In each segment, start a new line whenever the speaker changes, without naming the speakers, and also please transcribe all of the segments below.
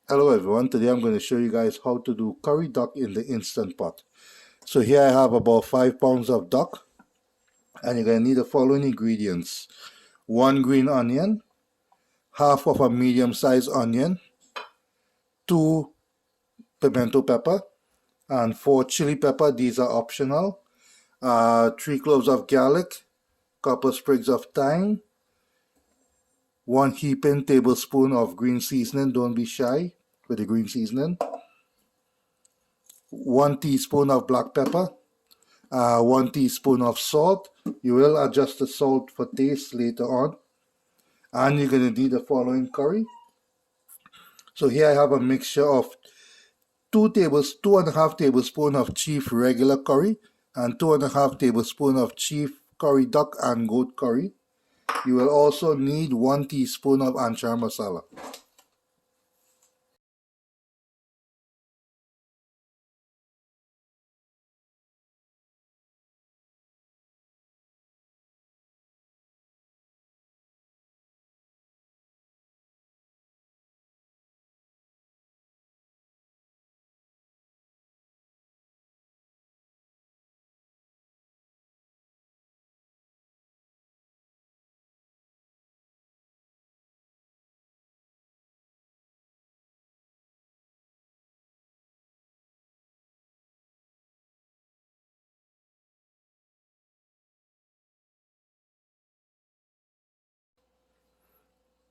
Hello everyone, today I'm going to show you guys how to do curry duck in the Instant Pot. So here I have about 5 pounds of duck, and you're going to need the following ingredients. 1 green onion, half of a medium-sized onion, 2 pimento pepper, and 4 chili pepper, these are optional, 3 cloves of garlic, couple sprigs of thyme, 1 heaping tablespoon of green seasoning, don't be shy with the green seasoning, 1 teaspoon of black pepper, 1 teaspoon of salt. You will adjust the salt for taste later on. And you're going to need the following curry. So here I have a mixture of 2.5 tablespoons of chief regular curry and 2.5 tablespoons of chief curry duck and goat curry. You will also need 1 teaspoon of Amchar masala.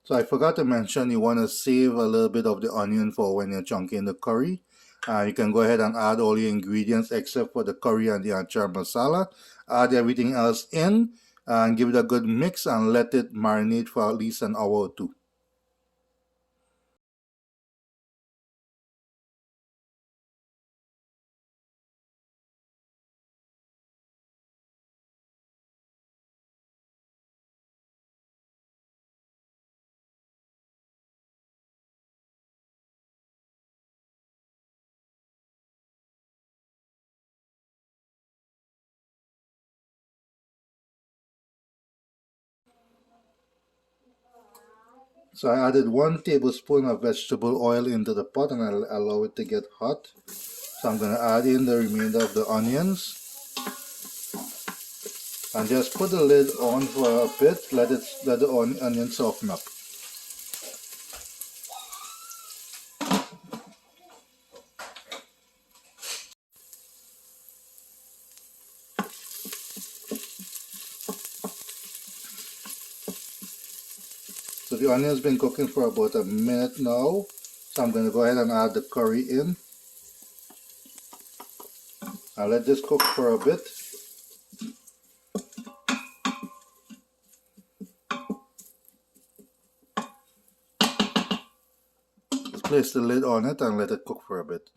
So I forgot to mention, you want to save a little bit of the onion for when you're chunking the curry. You can go ahead and add all your ingredients except for the curry and the Amchar masala. Add everything else in and give it a good mix and let it marinate for at least an hour or two. So I added 1 tablespoon of vegetable oil into the pot and I'll allow it to get hot. So I'm going to add in the remainder of the onions and just put the lid on for a bit, let the onion soften up. So the onion has been cooking for about a minute now. So I'm going to go ahead and add the curry in. I'll let this cook for a bit. Just place the lid on it and let it cook for a bit.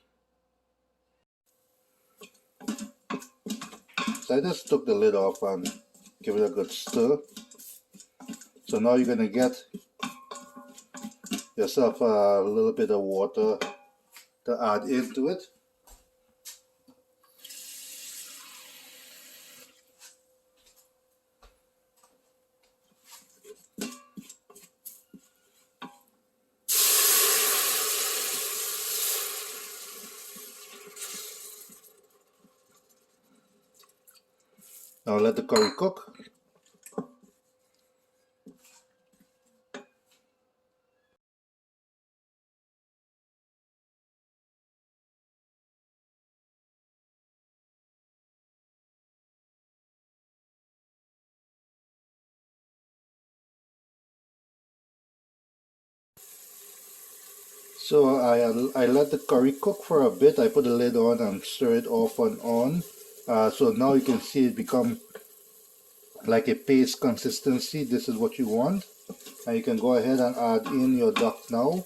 So I just took the lid off and give it a good stir. So now you're going to get yourself a little bit of water to add into it. Now let the curry cook. So I let the curry cook for a bit. I put the lid on and stir it off and on. So now you can see it become like a paste consistency. This is what you want. And you can go ahead and add in your duck now.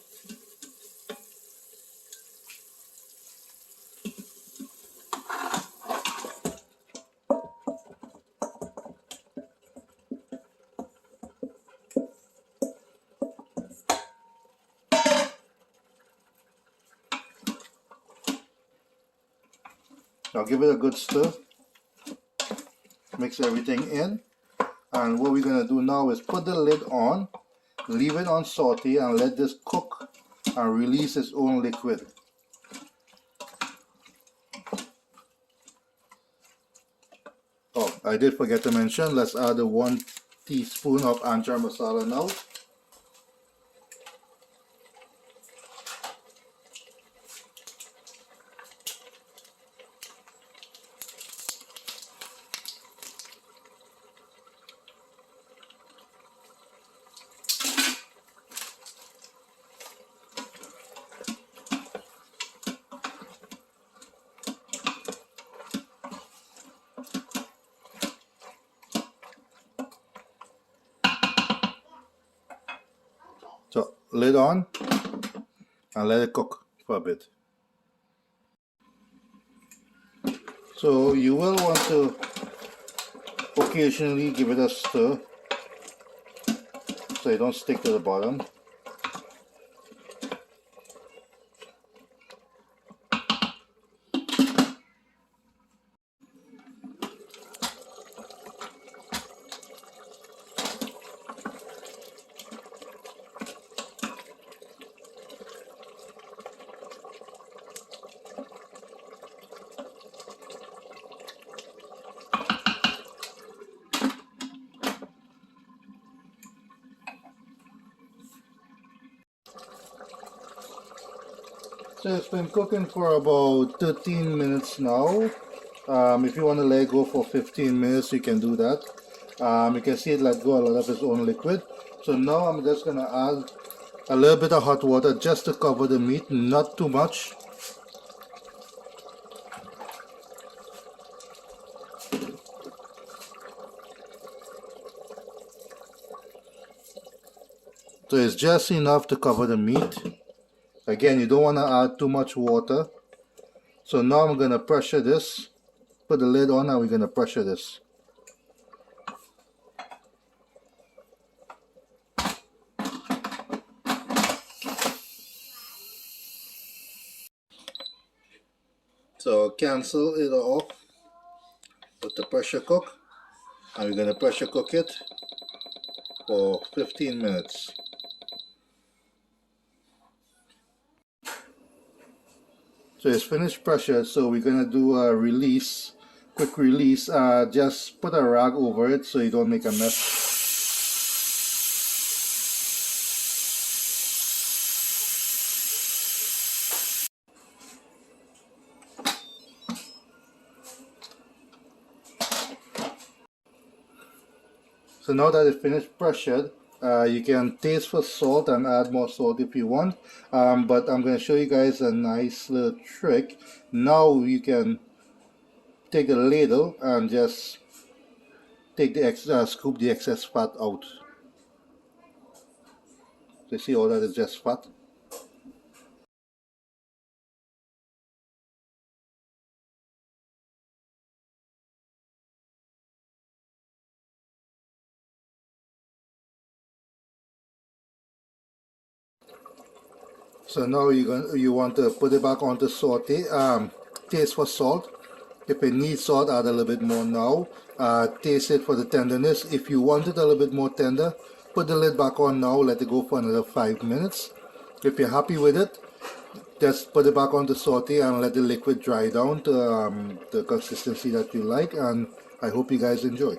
Now give it a good stir. Mix everything in. And what we're going to do now is put the lid on, leave it on saute and let this cook and release its own liquid. Oh, I did forget to mention, let's add a 1 teaspoon of Amchar masala now. So, lid on and let it cook for a bit. So you will want to occasionally give it a stir so it don't stick to the bottom. So it's been cooking for about 13 minutes now. If you want to let it go for 15 minutes, you can do that. You can see it let go a lot of its own liquid. So now I'm just going to add a little bit of hot water just to cover the meat, not too much. So it's just enough to cover the meat. Again, you don't want to add too much water. So now I'm going to pressure this. Put the lid on and we're going to pressure this. So cancel it off with the pressure cook, and we're going to pressure cook it for 15 minutes. So it's finished pressure, so we're going to do a release, quick release. Just put a rag over it so you don't make a mess. So now that it's finished pressured, you can taste for salt and add more salt if you want. But I'm going to show you guys a nice little trick. Now you can take a ladle and just take the scoop the excess fat out. So you see all that is just fat. So now you want to put it back on to saute. Taste for salt. If it needs salt, add a little bit more now. Taste it for the tenderness. If you want it a little bit more tender, put the lid back on now. Let it go for another 5 minutes. If you're happy with it, just put it back on the saute and let the liquid dry down to the consistency that you like. And I hope you guys enjoy.